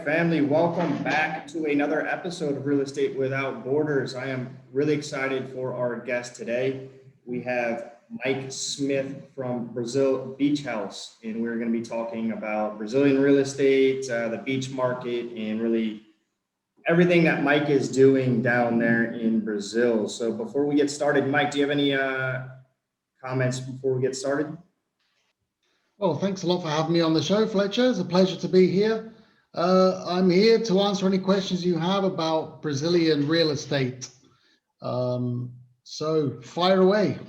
right, family, welcome back to another episode of Real Estate Without Borders. I am really excited for our guest today. We have Mike Smith from Brazil Beach House, and we're going to be talking about Brazilian real estate, the beach market, and really everything that Mike is doing down there in Brazil. So before we get started, Mike, do you have any comments before we get started? Well, thanks a lot for having me on the show, Fletcher. It's a pleasure to be here. I'm here to answer any questions you have about Brazilian real estate. So fire away.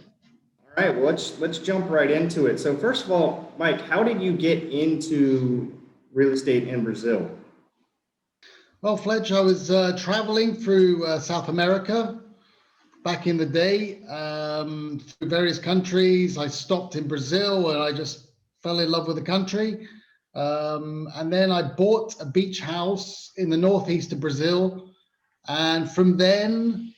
All right, well, let's jump right into it. So first of all, Mike, how did you get into real estate in Brazil? Well, Fletcher, I was traveling through South America back in the day, through various countries. I stopped in Brazil and I just fell in love with the country. And then I bought a beach house in the northeast of Brazil. And from then,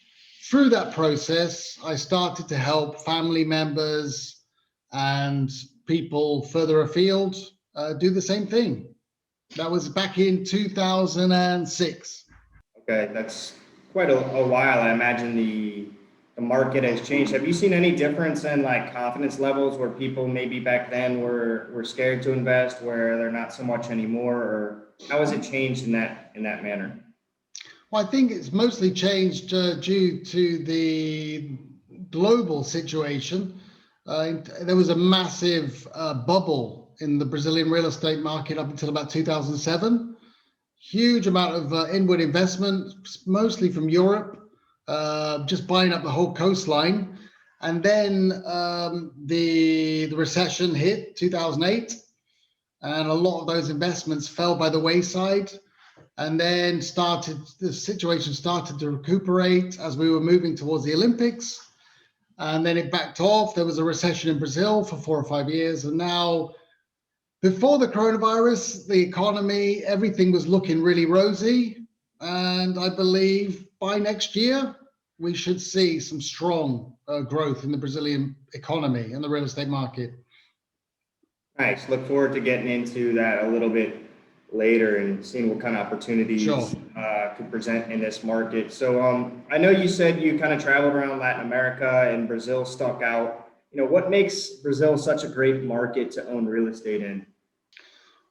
through that process, I started to help family members and people further afield do the same thing. That was back in 2006. Okay, that's quite a while. I imagine the market has changed. Have you seen any difference in like confidence levels where people maybe back then were scared to invest, where they're not so much anymore, or how has it changed in that manner? Well, I think it's mostly changed due to the global situation. There was a massive bubble in the Brazilian real estate market up until about 2007. Huge amount of inward investment, mostly from Europe, just buying up the whole coastline. And then the recession hit 2008, and a lot of those investments fell by the wayside. And then the situation started to recuperate as we were moving towards the Olympics. And then it backed off. There was a recession in Brazil for 4 or 5 years. And now, before the coronavirus, the economy, everything was looking really rosy. And I believe by next year, we should see some strong growth in the Brazilian economy and the real estate market. Nice. Look forward to getting into that a little bit later and seeing what kind of Sure. opportunities could present in this market. So I know you said you kind of traveled around Latin America and Brazil stuck out. What makes Brazil such a great market to own real estate in?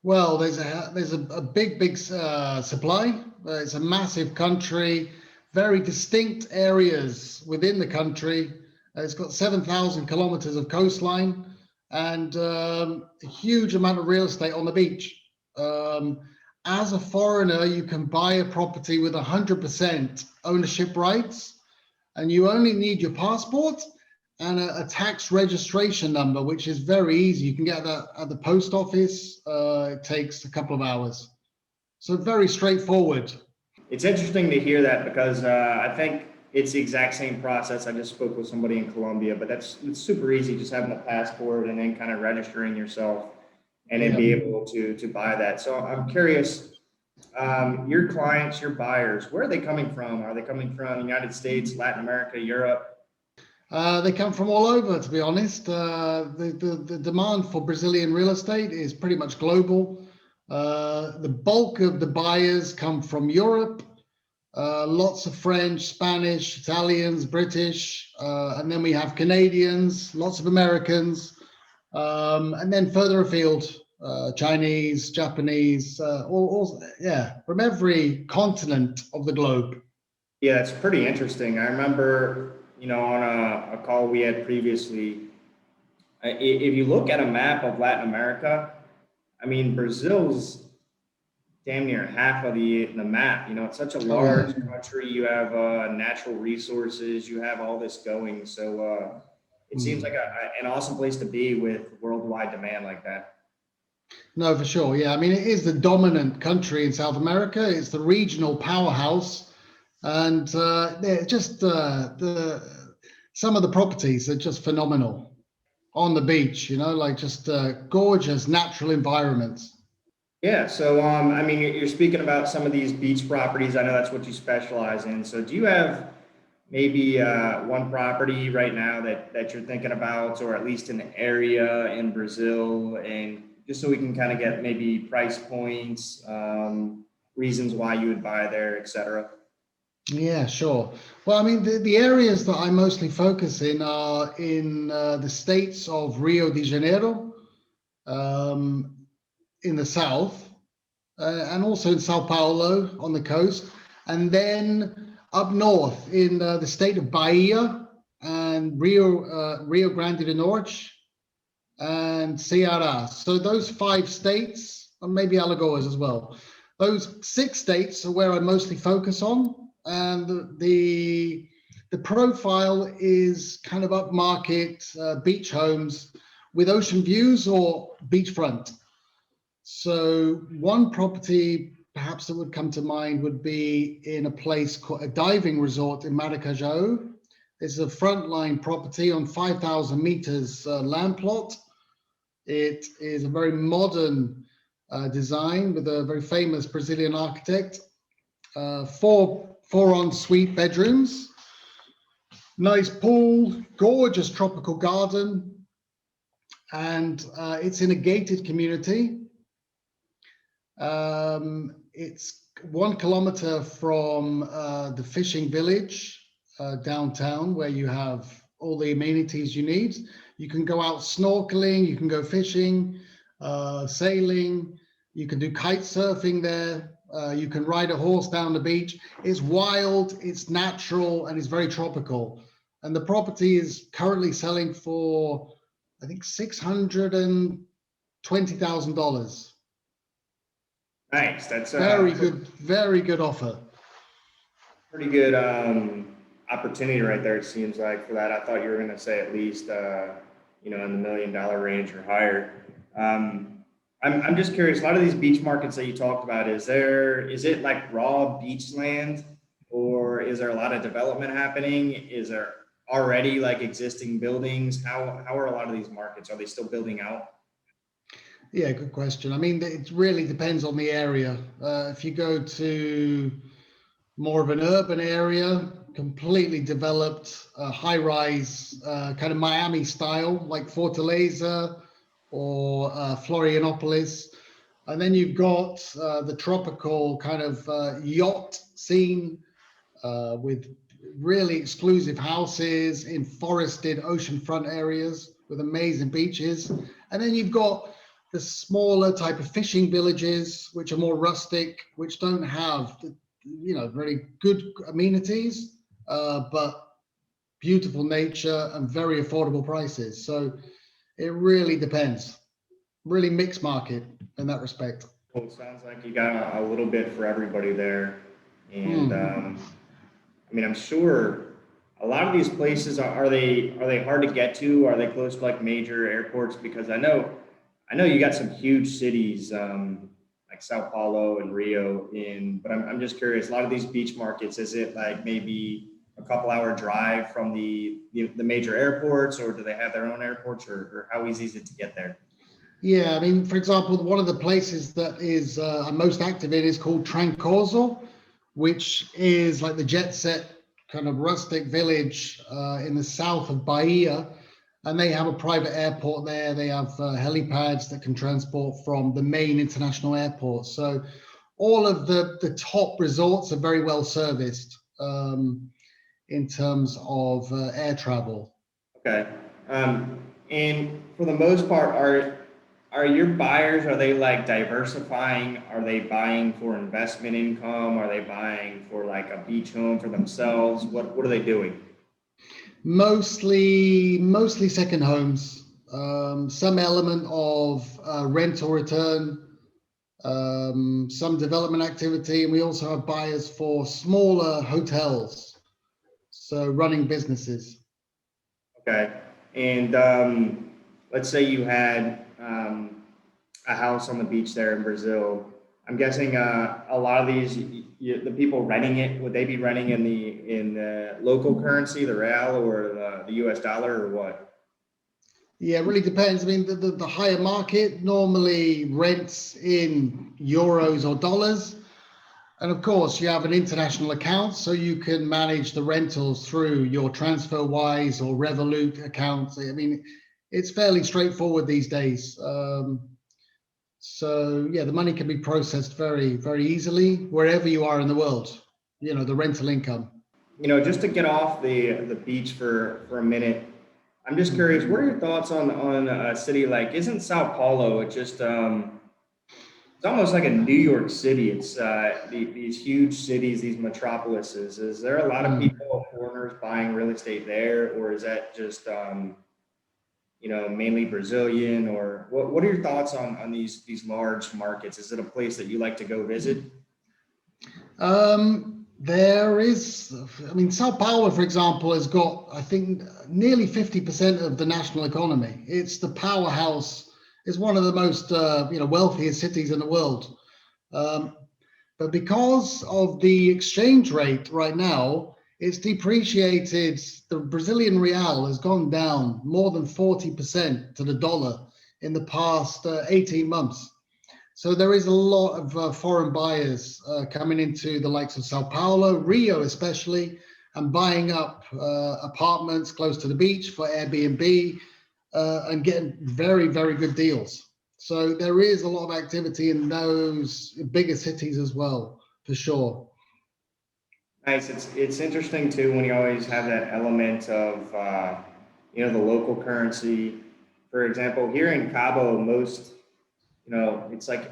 Well, there's a big supply. It's a massive country, very distinct areas within the country. It's got 7,000 kilometers of coastline and a huge amount of real estate on the beach. Um, as a foreigner, you can buy a property with 100% ownership rights, and you only need your passport and a tax registration number, which is very easy. You can get that at the post office. It takes a couple of hours. So very straightforward. It's interesting to hear that because I think it's the exact same process. I just spoke with somebody in Colombia, but it's super easy, just having a passport and then kind of registering yourself and then Yeah. be able to buy that. So I'm curious, your clients, your buyers, where are they coming from? Are they coming from the United States, Latin America, Europe? They come from all over, to be honest. The demand for Brazilian real estate is pretty much global. The bulk of the buyers come from Europe, lots of French, Spanish, Italians, British, and then we have Canadians, lots of Americans, and then further afield, Chinese, Japanese, yeah, from every continent of the globe. Yeah, it's pretty interesting. I remember, on a call we had previously, if you look at a map of Latin America, I mean, Brazil's damn near half of the map. It's such a Oh yeah. large country. You have natural resources. You have all this going. So it seems Mm. like an awesome place to be with worldwide demand like that. No, for sure. Yeah, I mean, it is the dominant country in South America. It's the regional powerhouse, and just the some of the properties are just phenomenal on the beach. Like just gorgeous natural environments. Yeah. So I mean, you're speaking about some of these beach properties. I know that's what you specialize in. So do you have maybe one property right now that you're thinking about, or at least an area in Brazil, and just so we can kind of get maybe price points, reasons why you would buy there, etc. Yeah, sure. Well, I mean, the areas that I mostly focus in are in the states of Rio de Janeiro, um, in the south, and also in Sao Paulo on the coast, and then up north in the state of Bahia and Rio Grande do Norte and Ceará. So those 5 states, and maybe Alagoas as well. Those 6 states are where I mostly focus on, and the profile is kind of upmarket beach homes with ocean views or beachfront. So one property perhaps that would come to mind would be in a place called a diving resort in Maracajao. It's a frontline property on 5,000 meters land plot. It is a very modern design with a very famous Brazilian architect. Four ensuite bedrooms, nice pool, gorgeous tropical garden, and it's in a gated community. It's 1 kilometer from the fishing village downtown, where you have all the amenities you need. You can go out snorkeling, you can go fishing, sailing, you can do kite surfing there, you can ride a horse down the beach. It's wild, it's natural, and it's very tropical. And the property is currently selling for, I think, $620,000. Nice. That's Very good offer. pretty good opportunity right there. It seems like for that. I thought you were going to say at least in the $1 million range or higher. I'm just curious. A lot of these beach markets that you talked about, is it like raw beach land, or is there a lot of development happening? Is there already like existing buildings? How are a lot of these markets? Are they still building out? Yeah, good question. I mean, it really depends on the area. If you go to more of an urban area, completely developed, high-rise, kind of Miami style, like Fortaleza or Florianopolis. And then you've got the tropical kind of yacht scene with really exclusive houses in forested oceanfront areas with amazing beaches. And then you've got the smaller type of fishing villages, which are more rustic, which don't have, very good amenities, but beautiful nature and very affordable prices. So it really depends. Really mixed market in that respect. Well, it sounds like you got a little bit for everybody there, and I mean, I'm sure a lot of these places are they hard to get to? Are they close to like major airports? Because I know you got some huge cities like Sao Paulo and Rio but I'm just curious. A lot of these beach markets, is it like maybe a couple-hour drive from the major airports, or do they have their own airports, or how easy is it to get there? Yeah, I mean, for example, one of the places that is I'm most active in is called Trancoso, which is like the jet set kind of rustic village in the south of Bahia. And they have a private airport there. They have helipads that can transport from the main international airport. So all of the top resorts are very well serviced in terms of air travel. Okay. And for the most part, are your buyers, are they like diversifying? Are they buying for investment income? Are they buying for like a beach home for themselves? What are they doing? Mostly second homes, some element of rental return, some development activity, and we also have buyers for smaller hotels, so running businesses. Okay. And let's say you had a house on the beach there in Brazil. I'm guessing a lot of the people renting it, would they be renting in the local currency, the real, or the U.S. dollar, or what? Yeah, it really depends. I mean, the higher market normally rents in euros or dollars. And of course, you have an international account, so you can manage the rentals through your TransferWise or Revolut accounts. I mean, it's fairly straightforward these days. So yeah, the money can be processed very, very easily wherever you are in the world, the rental income. Just to get off the beach for a minute, I'm just curious, what are your thoughts on a city like, isn't Sao Paulo just it's almost like a New York City. It's these huge cities, these metropolises. Is there a lot of Mm. people, foreigners, buying real estate there, or is that just mainly Brazilian? Or what are your thoughts on these large markets? Is it a place that you like to go visit? There is, I mean, Sao Paulo, for example, has got, I think, nearly 50% of the national economy. It's the powerhouse. It's one of the most, wealthiest cities in the world. Um, but because of the exchange rate right now, it's depreciated. The Brazilian real has gone down more than 40% to the dollar in the past 18 months. So there is a lot of foreign buyers coming into the likes of Sao Paulo, Rio especially, and buying up apartments close to the beach for Airbnb and getting very, very good deals. So there is a lot of activity in those bigger cities as well, for sure. Nice. It's interesting too when you always have that element of the local currency. For example, here in Cabo, it's like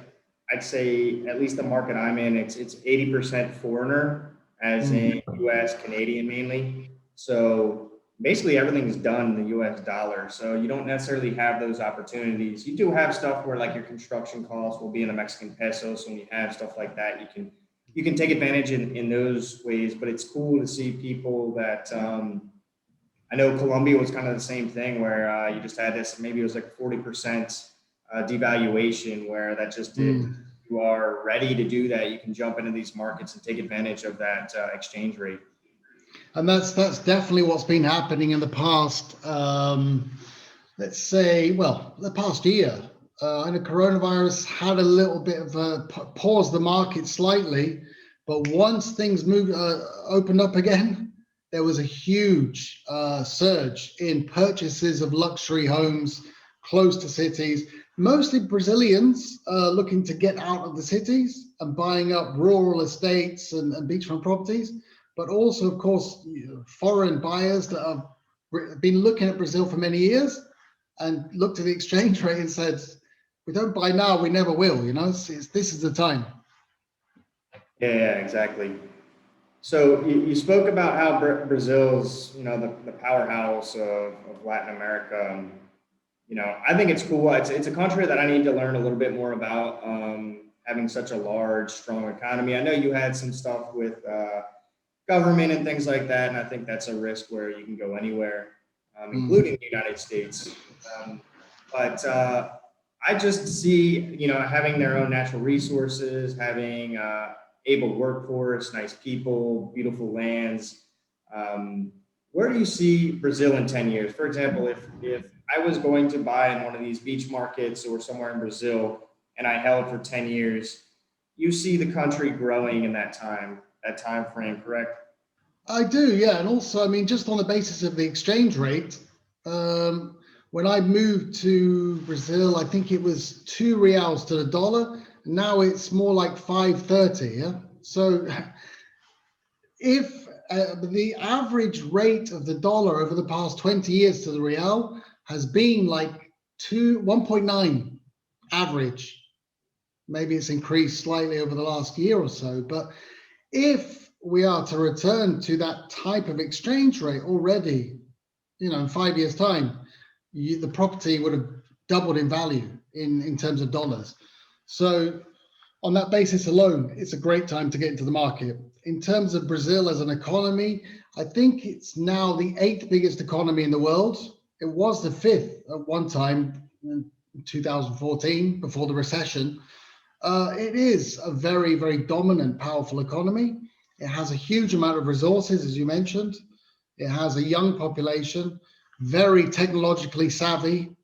I'd say at least the market I'm in, it's 80% foreigner, as Mm. in U.S. Canadian mainly. So basically everything's done in the U.S. dollar. So you don't necessarily have those opportunities. You do have stuff where like your construction costs will be in the Mexican peso. So when you have stuff like that, you can take advantage in those ways. But it's cool to see people that I know Colombia was kind of the same thing where you just had this, maybe it was like 40% devaluation where that just did. Mm. You are ready to do that. You can jump into these markets and take advantage of that exchange rate. And that's definitely what's been happening in the past, let's say, well, the past year. I know coronavirus had a little bit of a pause the market slightly, but once things opened up again, there was a huge surge in purchases of luxury homes close to cities, mostly Brazilians looking to get out of the cities and buying up rural estates and beachfront properties, but also, of course, foreign buyers that have been looking at Brazil for many years and looked at the exchange rate and said, "We don't buy now, we never will." This is the time. Yeah, exactly. So you spoke about how Brazil's, the powerhouse of Latin America. I think it's cool. It's a country that I need to learn a little bit more about. Having such a large, strong economy. I know you had some stuff with government and things like that, and I think that's a risk where you can go anywhere, including the United States. But I just see, having their own natural resources, having able workforce, nice people, beautiful lands. Where do you see Brazil in 10 years? For example, if I was going to buy in one of these beach markets or somewhere in Brazil and I held for 10 years, you see the country growing in that time frame, correct? I do, yeah. And also, I mean, just on the basis of the exchange rate, um, when I moved to Brazil, I think it was 2 reals to the dollar. Now it's more like 5.30. Yeah. So if the average rate of the dollar over the past 20 years to the real has been like 1.9 average, maybe it's increased slightly over the last year or so, but if we are to return to that type of exchange rate already, in 5 years' time, the property would have doubled in value in terms of dollars. So on that basis alone, it's a great time to get into the market. In terms of Brazil as an economy, I think it's now the eighth biggest economy in the world. It was the fifth at one time in 2014 before the recession. It is a very, very dominant, powerful economy. It has a huge amount of resources, as you mentioned. It has a young population, very technologically savvy.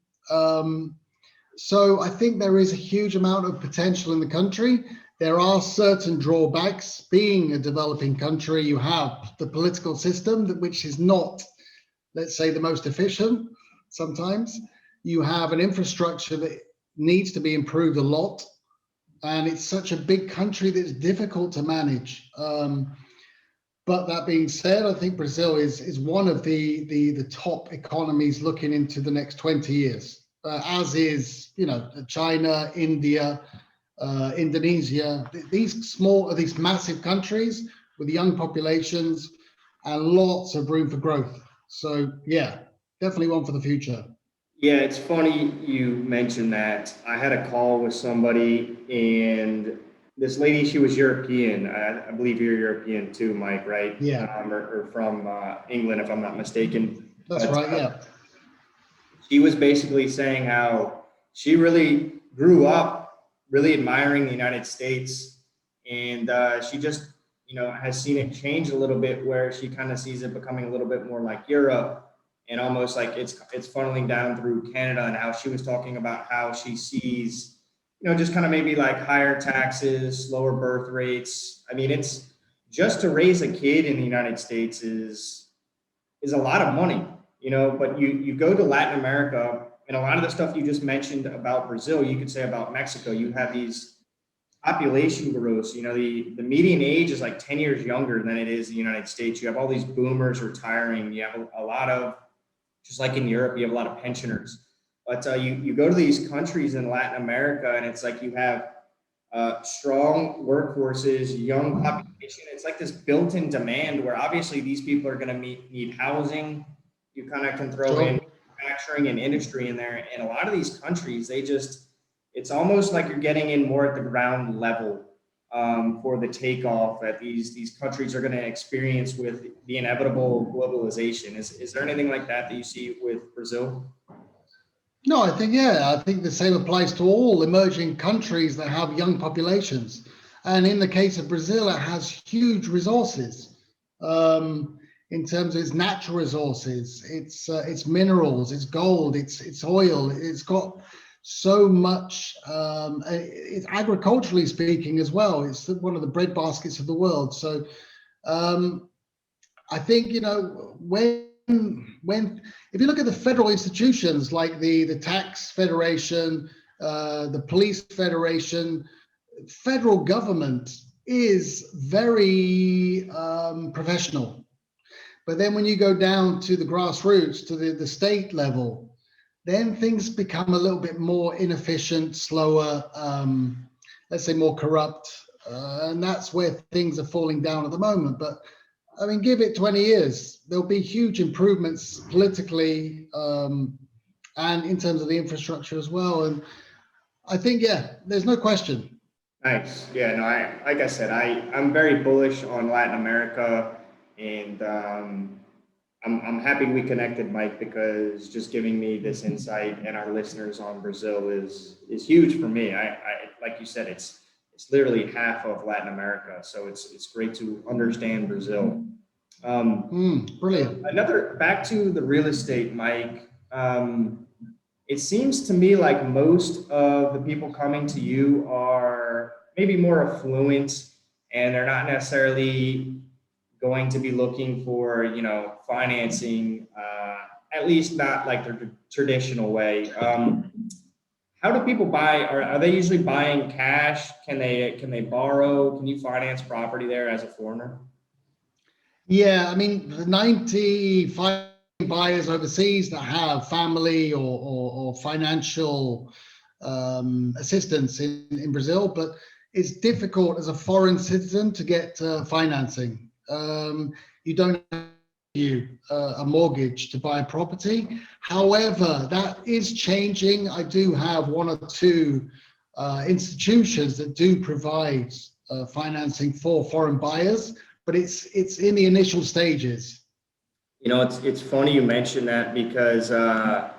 So I think there is a huge amount of potential in the country. There are certain drawbacks. Being a developing country, you have the political system, which is not, let's say, the most efficient sometimes. You have an infrastructure that needs to be improved a lot. And it's such a big country that it's difficult to manage. But that being said, I think Brazil is one of the top economies looking into the next 20 years, as is, China, India, Indonesia. These massive countries with young populations and lots of room for growth. So yeah, definitely one for the future. Yeah, it's funny you mentioned that. I had a call with somebody, and this lady, she was European. I believe you're European too, Mike, right? Yeah, Or from England, if I'm not mistaken. that's But right. Yeah. she was basically saying how she really grew up really admiring the United States, and she just has seen it change a little bit, where she kind of sees it becoming a little bit more like Europe, and almost like it's funneling down through Canada. And how she was talking about how she sees just kind of maybe like higher taxes, lower birth rates. I mean, it's just to raise a kid in the United States is a lot of money, but you go to Latin America, and a lot of the stuff you just mentioned about Brazil, you could say about Mexico. You have these population growth. The median age is like 10 years younger than it is in the United States. You have all these boomers retiring. You have a lot of, just like in Europe, you have a lot of pensioners. But you go to these countries in Latin America, and it's like you have strong workforces, young population. It's like this built-in demand, where obviously these people are going to need housing. You kind of can throw in Sure. manufacturing and industry in there. And a lot of these countries, it's almost like you're getting in more at the ground level for the takeoff that these countries are going to experience with the inevitable globalization. Is there anything like that you see with Brazil? No, I think the same applies to all emerging countries that have young populations. And in the case of Brazil, it has huge resources in terms of its natural resources, its minerals, its gold, its oil. It's got so much. It's agriculturally speaking as well. It's one of the bread baskets of the world. So um, I think when if you look at the federal institutions like the tax federation, the police federation, federal government is very professional. But then when you go down to the grassroots, to the state level, then things become a little bit more inefficient, slower, let's say more corrupt, and that's where things are falling down at the moment. But I mean, give it 20 years, there'll be huge improvements politically and in terms of the infrastructure as well. And I think, yeah, there's no question. Nice. Yeah, no, like I said, I'm very bullish on Latin America, and I'm happy we connected, Mike, because just giving me this insight and our listeners on Brazil is huge for me. I like you said, it's literally half of Latin America, so it's great to understand Brazil. Brilliant. Another back to the real estate, Mike. It seems to me like most of the people coming to you are maybe more affluent, and they're not necessarily going to be looking for financing, at least not like the traditional way. How do people buy? Are they usually buying cash? Can they borrow? Can you finance property there as a foreigner? Yeah, I mean, the 95 buyers overseas that have family or financial assistance in Brazil, but it's difficult as a foreign citizen to get financing. You don't have a mortgage to buy a property. However, that is changing. I do have one or two institutions that do provide financing for foreign buyers, but it's in the initial stages. It's funny you mentioned that, because I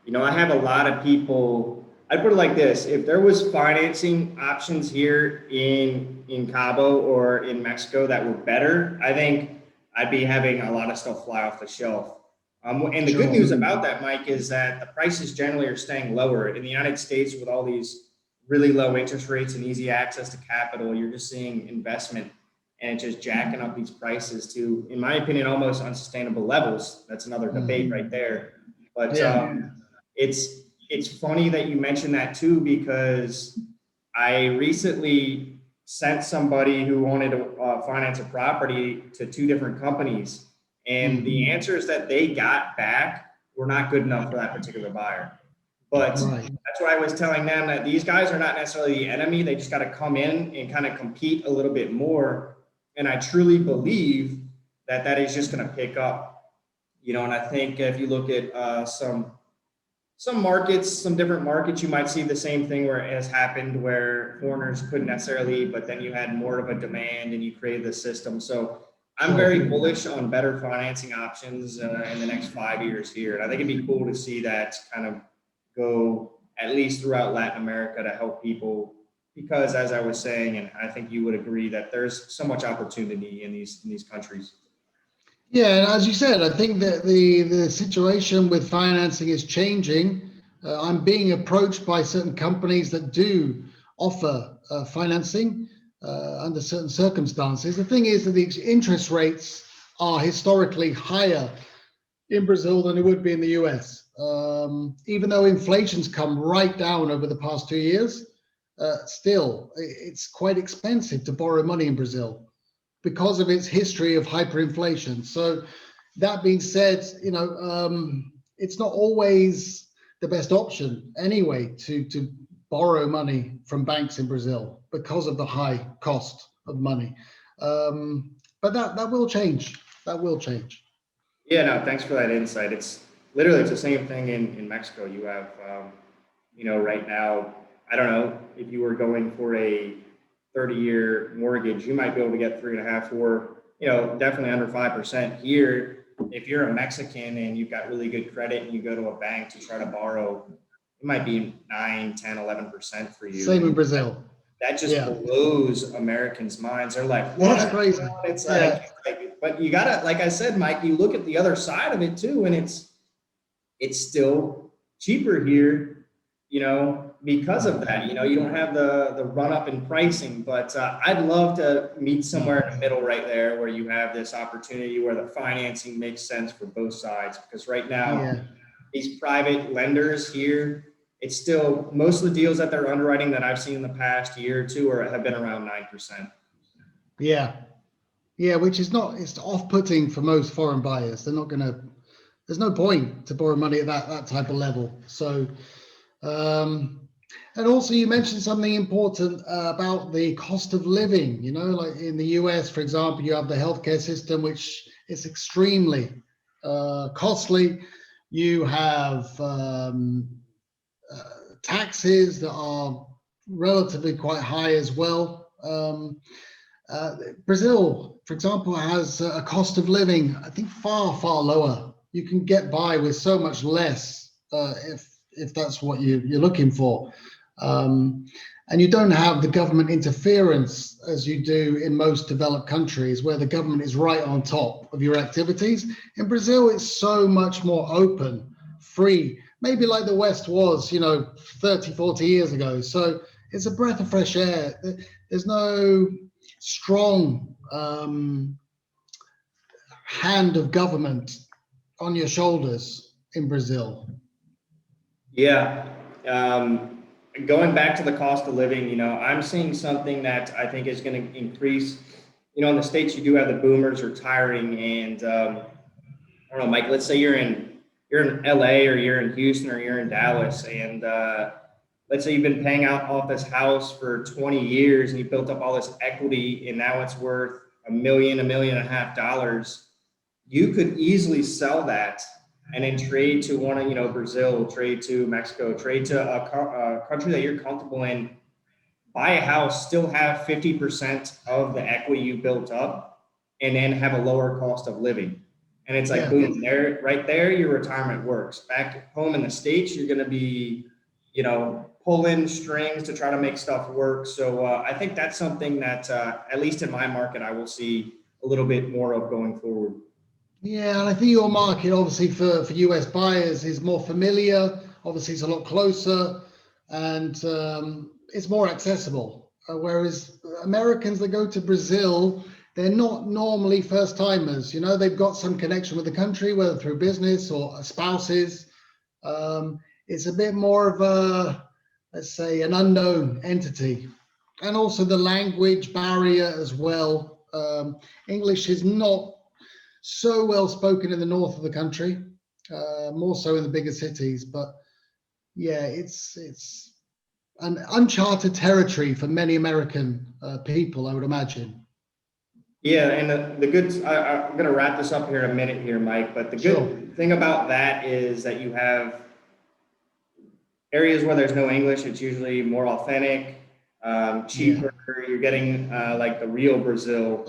have a lot of people. I'd put it like this: if there was financing options here in Cabo or in Mexico that were better, I think I'd be having a lot of stuff fly off the shelf. And the good Sure. news about that, Mike, is that the prices generally are staying lower in the United States. With all these really low interest rates and easy access to capital, you're just seeing investment and just jacking up these prices to, in my opinion, almost unsustainable levels. That's another debate right there. But Yeah. it's it's funny that you mentioned that too, because I recently sent somebody who wanted to finance a property to two different companies, and the answers that they got back were not good enough for that particular buyer. But Right. that's why I was telling them that these guys are not necessarily the enemy. They just got to come in and kind of compete a little bit more. And I truly believe that that is just going to pick up, and I think if you look at some markets, some different markets, you might see the same thing where it has happened where foreigners couldn't necessarily, but then you had more of a demand and you created the system. So I'm very bullish on better financing options in the next 5 years here. And I think it'd be cool to see that kind of go at least throughout Latin America to help people, because as I was saying, and I think you would agree, that there's so much opportunity in these countries. Yeah, and as you said, I think that the situation with financing is changing. I'm being approached by certain companies that do offer financing under certain circumstances. The thing is that the interest rates are historically higher in Brazil than it would be in the US. Even though inflation's come right down over the past 2 years, still it's quite expensive to borrow money in Brazil because of its history of hyperinflation. So that being said, it's not always the best option anyway to borrow money from banks in Brazil because of the high cost of money. But that will change. That will change. Yeah, no, thanks for that insight. It's the same thing in Mexico. You have, right now, I don't know if you were going for a 30-year mortgage, you might be able to get 3.5, 4, definitely under 5% here. If you're a Mexican and you've got really good credit and you go to a bank to try to borrow, it might be 9, 10, 11% for you. Same in Brazil. That just blows Americans' minds. They're like, what? That's crazy. It's but you gotta, like I said, Mike, you look at the other side of it too, and it's still cheaper here, because of that. You don't have the run up in pricing, but I'd love to meet somewhere in the middle right there where you have this opportunity where the financing makes sense for both sides. Because right now, these private lenders here, it's still, most of the deals that they're underwriting that I've seen in the past year or two have been around 9%. Yeah. Yeah, which is it's off-putting for most foreign buyers. They're not going to, there's no point to borrow money at that type of level. So, and also you mentioned something important about the cost of living, like in the US, for example, you have the healthcare system, which is extremely costly. You have taxes that are relatively quite high as well. Brazil, for example, has a cost of living, I think, far, far lower. You can get by with so much less if that's what you're looking for. And you don't have the government interference as you do in most developed countries where the government is right on top of your activities. In Brazil, it's so much more open, free, maybe like the West was, 30, 40 years ago. So it's a breath of fresh air. There's no strong hand of government on your shoulders in Brazil. Yeah. Going back to the cost of living, I'm seeing something that I think is going to increase. In the States, you do have the boomers retiring, and I don't know, Mike, let's say you're in LA or you're in Houston or you're in Dallas, and let's say you've been paying off this house for 20 years and you built up all this equity and now it's worth $1 million, $1.5 million. You could easily sell that and then trade to one of, Brazil, trade to Mexico, trade to a country that you're comfortable in, buy a house, still have 50% of the equity you built up, and then have a lower cost of living. And it's like, boom, there, right there, your retirement works. Back home in the States, you're going to be, pulling strings to try to make stuff work. So I think that's something that, at least in my market, I will see a little bit more of going forward. Yeah, and I think your market, obviously, for US buyers is more familiar. Obviously, it's a lot closer and it's more accessible. Whereas Americans that go to Brazil, they're not normally first timers. They've got some connection with the country, whether through business or spouses. it's a bit more of a, let's say, an unknown entity. And also the language barrier as well. English is not so well spoken in the north of the country, more so in the bigger cities. But yeah, it's an uncharted territory for many American people, I would imagine. Yeah, and the good, I'm going to wrap this up here in a minute here, Mike, but the Sure. good thing about that is that you have areas where there's no English, it's usually more authentic, cheaper. You're getting like the real Brazil.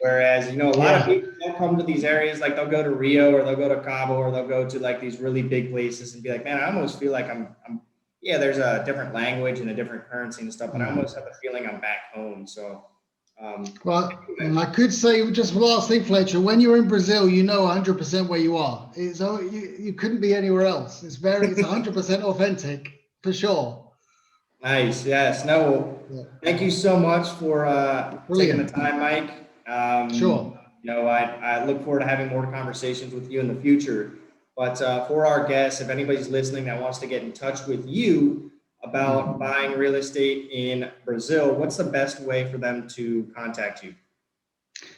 Whereas, you know, a lot of people don't come to these areas, like they'll go to Rio or they'll go to Cabo or they'll go to like these really big places and be like, man, I almost feel like yeah, there's a different language and a different currency and stuff, but I almost have the feeling I'm back home. So, Well, I could say just last thing, Fletcher, when you're in Brazil, you know 100% where you are. You couldn't be anywhere else. It's 100% authentic for sure. nice. Yes. No, thank you so much for taking the Brilliant. time, Mike. Sure. You know, I look forward to having more conversations with you in the future. But for our guests, if anybody's listening that wants to get in touch with you about buying real estate in Brazil, what's the best way for them to contact you?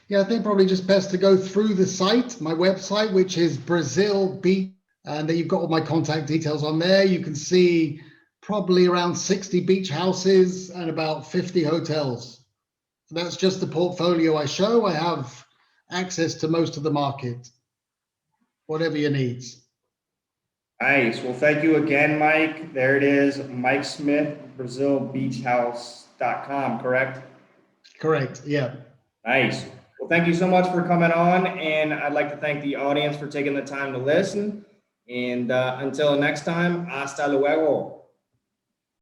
Yeah, I think probably just best to go through the site, my website, which is Brazil Beach, and then you've got all my contact details on there. You can see probably around 60 beach houses and about 50 hotels. That's just the portfolio I show. I have access to most of the market, whatever your needs. Nice. Well, thank you again, Mike. There it is, Mike Smith, BrazilBeachHouse.com, correct? Correct. Yeah. Nice. Well, thank you so much for coming on. And I'd like to thank the audience for taking the time to listen. And until next time, hasta luego.